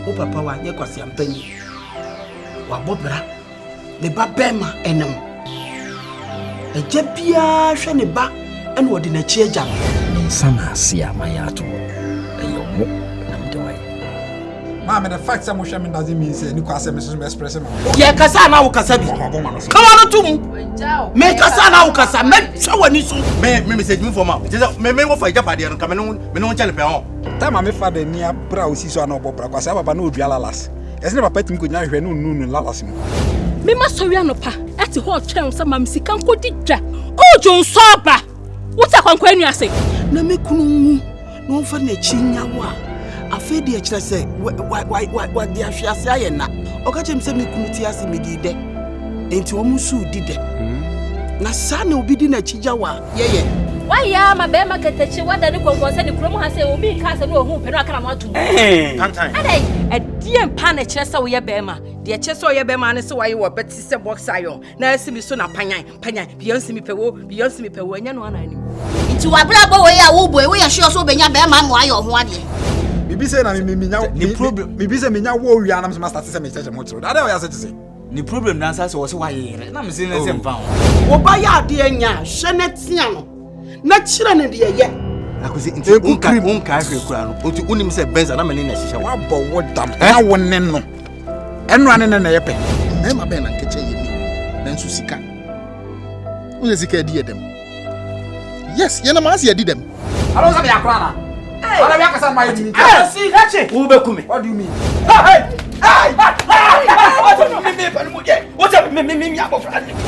o papa wa nye kwasi ampanyi wa bobra ne ba bema enem eje bia hwe ne ba ene wode na chi agya sana asia mayato eyomo namdewai Mama, the fact that Moshe doesn't mean say you can't express him. ye kasa na wo kasa bi come on to me kasa na wo kasa me hwe wani so me say me for ma me go for japade no me no chale pe ho Time my father near bra si so na obobra kwasa papa na odua lalas. Ese ne papa tim ko nya hwe no lalas mu. Me ma so wi anopa ati ho twen so ma msika nkodi dwa ojo nso aba wuta kwankwa anu ase na me kunu mu no mfa na chi nyawo a afedi e kire se wa dia hwe ase ayena oka chem se me kunu ti ase me di de enti wo musu di de na sa na obi di na chi jawa yeye waya ma be ma katachi wada ni konkonse ni kromo ha se obi ka se no ohu pe no aka na ma to adai adie mpa na kire se wo ye be ma de kire se wo ye be ma ne se waye wo beti se box iron na asimi so na panyan biyansi mi pewo anya no ana ni nti wa bra bo we ya wo boy we ya sure so benya be ma mo ayo ho ade Bibi say na me nya ni problem bibi say me nya wo wi anam se ma start say me cheche mo tro that way ya say ni problem na answer say wo say waye na me say na say mfa ho wo ba ya ade anya hwe na tia no na kire ne de ye akosi nti unka ahwe kura no nti unim say benza na me ne na hihya wa bo wo dam na wo ne no eno ane na ye pe na ma be na nkeche ye mi na nsu sika wo sika di edem yes ye na ma asi edi dem alo sa me akra na What are you saying, my dear? see hache wo be kume What do you mean? Hey! What do you mean? What do you mean?